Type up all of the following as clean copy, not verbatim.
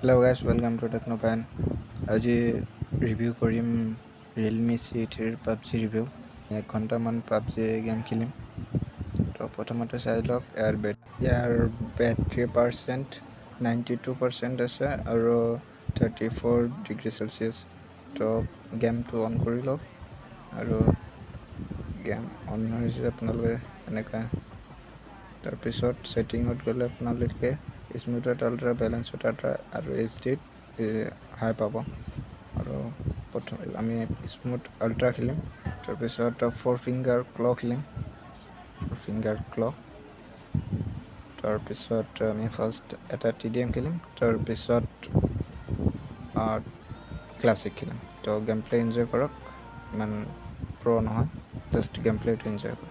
Hello guys, welcome to Technobhuyan. আজি review কৰিম Realme C3 PUBG review. 1 ঘণ্টামান PUBG game খেলিম। তো প্ৰথমতে চাই লওক ইয়াৰ বেটাৰী পাৰ্চেণ্ট 92% আছে আৰু 34 ডিগ্ৰী চেলচিয়াছ। তো গেমটো অন কৰি লওক আৰু গেম অন হৈছে আপোনালোকে এনেকুৱা। তাৰপিছত ছেটিঙত গ'লে আপোনালোকে স্মুথত আল্ট্ৰা, বেলেঞ্চত আল্ট্ৰা আৰু HD হাই পাব। আৰু প্ৰথম আমি স্মুথ আল্ট্ৰা খেলিম। তাৰপিছত 4 ফিংগাৰ ক্ল খেলিম, 4 ফিংগাৰ ক্ল। তাৰপিছত আমি ফাৰ্ষ্ট এটা TDM খেলিম, তাৰপিছত ক্লাছিক খেলিম। তো গেম প্লে এনজয় কৰক, ইমান প্ৰ' নহয়, জাষ্ট গেম প্লেটো এনজয় কৰক।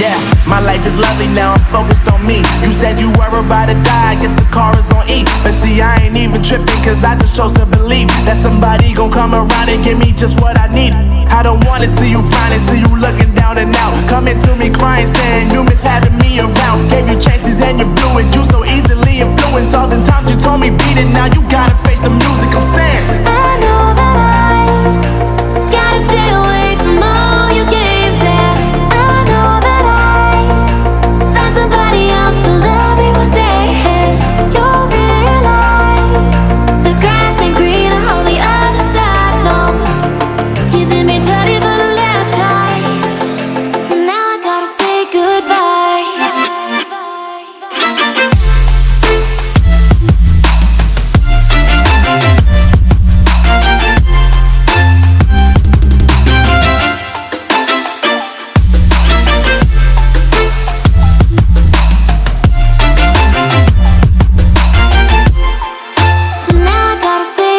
Yeah, my life is lovely now, I'm focused on me. You said you were about to die, I guess the car is on E. But see, I ain't even tripping, cause I just chose to believe that somebody gon' come around and give me just what I need. I don't wanna see you flying, see you looking down and out, coming to me crying, saying you miss having me around. Gave you chances and you blew it, you so easily influenced. All the times you told me beat it, now you gotta face the music, I'm saying I know that I gotta stay away from all your games, yeah. I know that I found somebody else to love me one day, and you'll realize the grass ain't greener on the other side, no. You did me dirty for the last time, so now I gotta say goodbye. So now I gotta say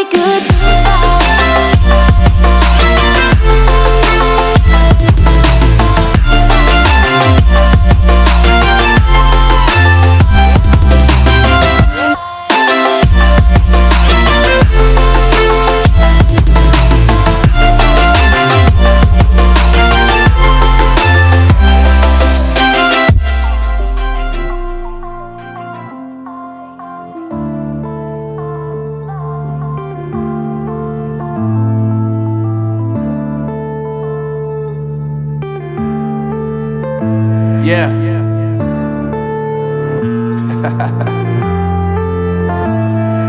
yeah.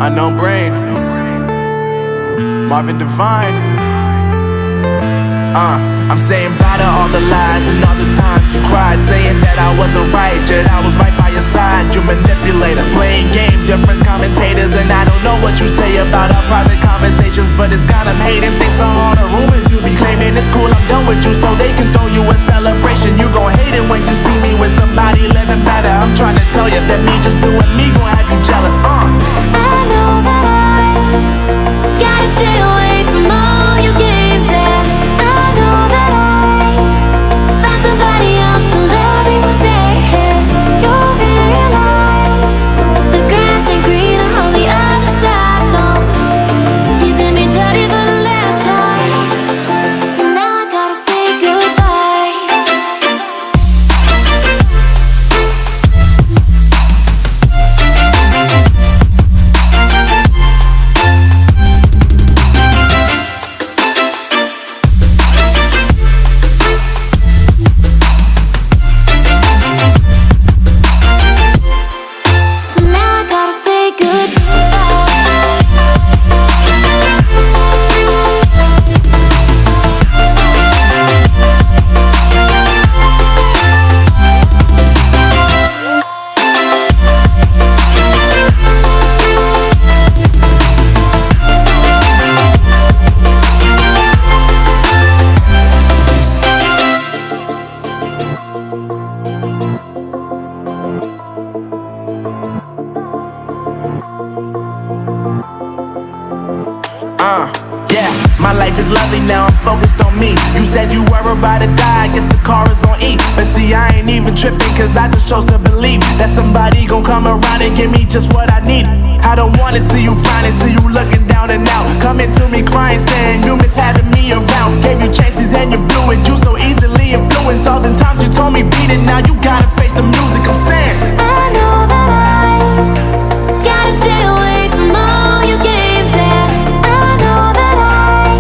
Unknown Brain, Marvin Divine. I'm saying bye to all the lies and all the times you cried, saying that I wasn't right, yet I was right by your side. You manipulator, playing games, your friends commentators, and I don't know what you say about our private conversations, but it's got them hating. Thanks to all the rumors you be claiming, it's cool, I'm done with you, so they can throw you a celebration. You gon' hate it when you see me with somebody living better. I'm trying to tell you that me just doing me gon' have you jealous. I know that I gotta stay away from all your games, yeah. I know that I found somebody else to love me one day, and you'll realize the grass ain't greener on the other side, no. You did me dirty for the last time, so now I gotta say goodbye. said you were about to die, I guess the car is on E. But see, I ain't even tripping, cause I just chose to believe that somebody gon' come around and give me just what I need. I don't wanna see you frowning, see you looking down and out, coming to me crying, saying you miss having me around. Gave you chances and you blew it, you so easily influenced. All the times you told me beat it, now you gotta face the music. I'm saying I know that I gotta stay away from all your games, yeah. I know that I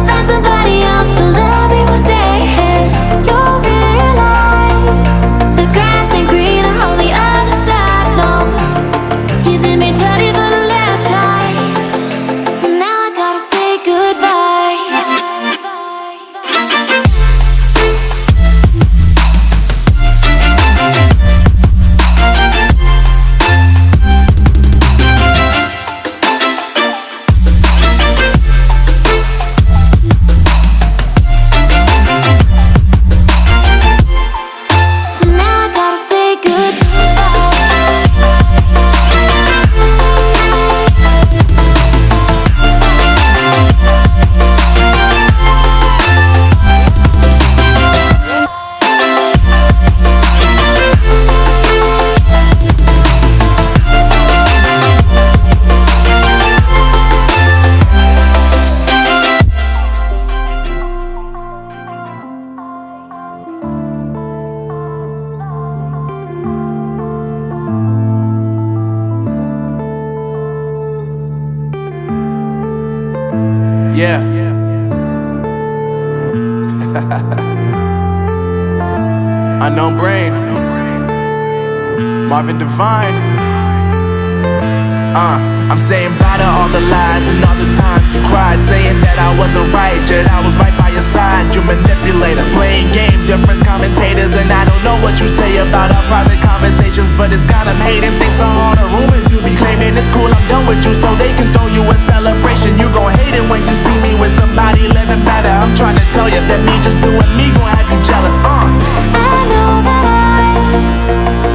found somebody else to love me one day, and you'll realize the grass ain't greener on the other side, no. You did me dirty for the last time, so now I gotta say goodbye. So now I gotta say yeah. Unknown Brain, Marvin Divine. I'm saying bye to all the lies and all the times you cried, saying that I wasn't right, yet I was right by your side. You manipulator, playing games, your friends commentators, and I don't know what you say about our private conversations, but it's got them hating. Thanks to all the rumors you be claiming, it's cool, I'm done with you, so they can throw you a celebration. You gon' hate it when you see me with somebody living better. I'm trying to tell you that me just doing me gon' have you jealous. I know that I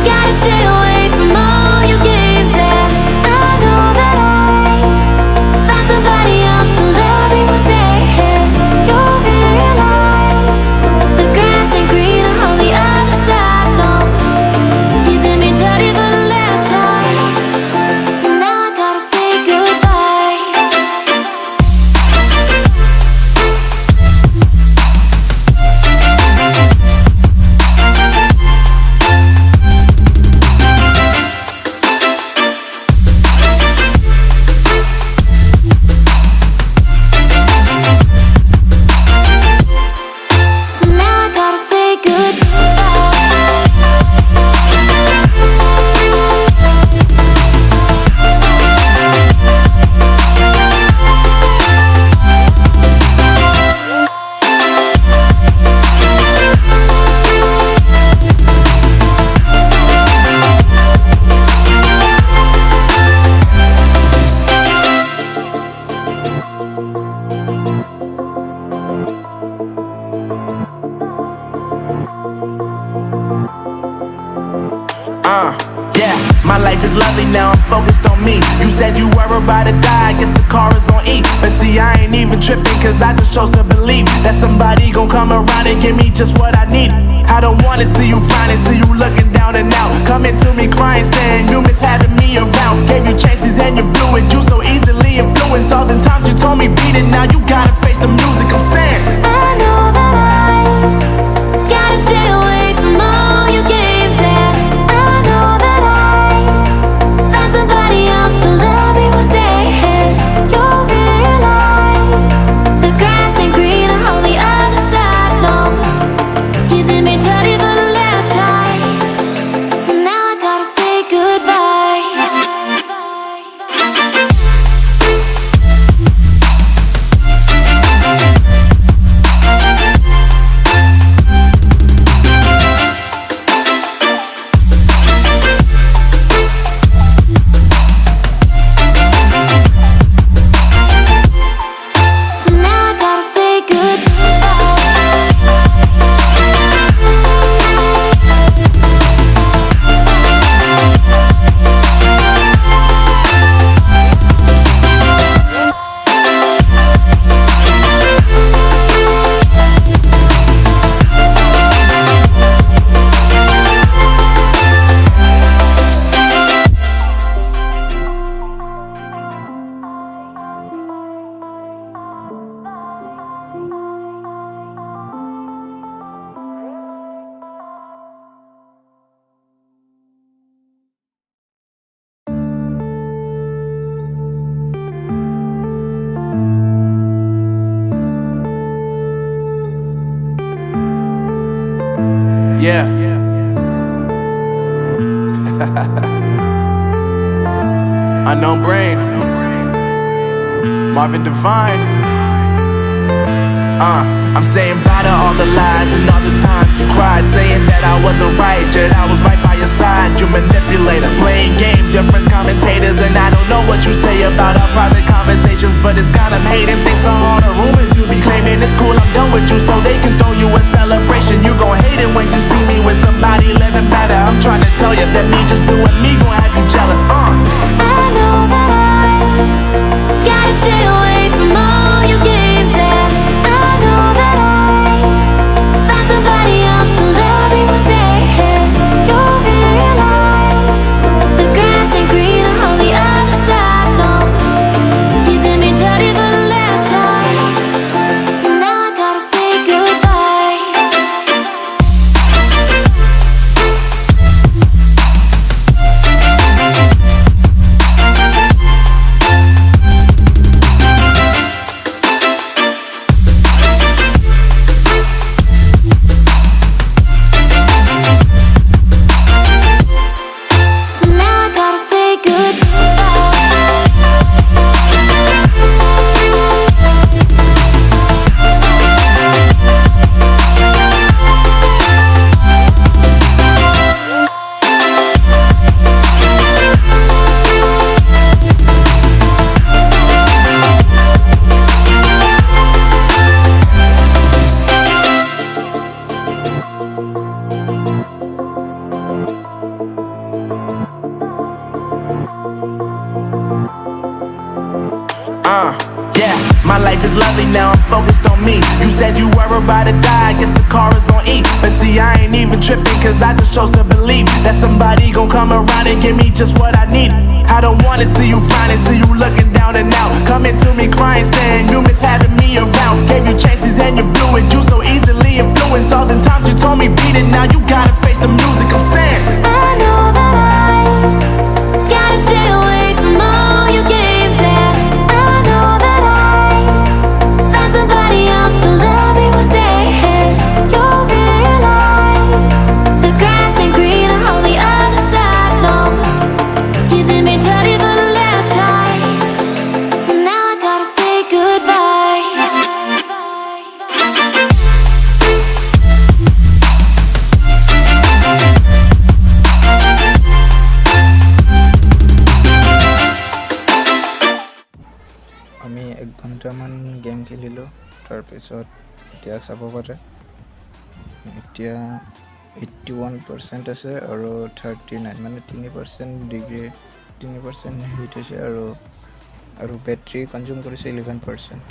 gotta stay away from all your games, yeah. I know that I found somebody else to love me one day, and you'll realize the grass ain't greener on the other side, no. You did me dirty for the last time, so now I gotta say goodbye. So now I gotta say Yeah, my life is lovely now, I'm focused on me. You said you were about to die, I guess the car is on E. But see, I ain't even tripping, cause I just chose to believe that somebody gon' come around and give me just what I need. I don't wanna see you frowning, see you looking down and out, coming to me crying, saying you miss having me around. Gave you chances and you blew it, you so easily influenced. All the times you told me beat it, now you gotta face the music. I'm saying I know that I gotta stay away from all your games, yeah. I know that I found somebody else to love me one day, and you'll realize the grass ain't greener on the other side, no. You did me dirty for the last time, so now I gotta say goodbye. Yeah. Unknown Brain, Marvin Divine. I'm saying bye to all the lies and all the times you cried, saying that I wasn't right, yet I was right by your side. You manipulator, playing games, your friends commentators, and I don't know what you say about our private conversations, but it's got them hating. Thanks to all the rumors you be claiming. It's cool, I'm done with you, so they can throw you a celebration. You gon' hate it when you see me with somebody living better. I'm trying to tell you that me just doing me gon' have you jealous. I know that I gotta stay away from all your games, yeah. I know that I found somebody else to love me one day, yeah. You'll realize the grass ain't greener on the other side, no. You did me dirty for the last time, so now I gotta say goodbye. So now I gotta say Yeah, my life is lovely now, I'm focused on me. You said you were about to die, I guess the car is on E. But see, I ain't even tripping, cause I just chose to believe that somebody gon' come around and give me just what I need. I don't wanna see you finding, see you looking down and out, coming to me crying, saying you miss having me around. Gave you chances and you blew it, you so easily influenced. All the times you told me beat it, now you gotta face the music. I'm saying I know that I gotta stay away from all your games, yeah. I know that I found somebody else to love me one day, yeah. You'll realize the grass ain't greener on the other side, no. You did me dirty for the last time, so now I gotta say goodbye. আমি 1 ঘণ্টামান game খেলিলোঁ, তাৰপিছত এতিয়া চাব পাৰে এতিয়া 81% আছে আৰু 39 মানে 3% ডিগ্ৰী 3% হিট হৈছে আৰু বেটাৰী কনজিউম কৰিছে 11%।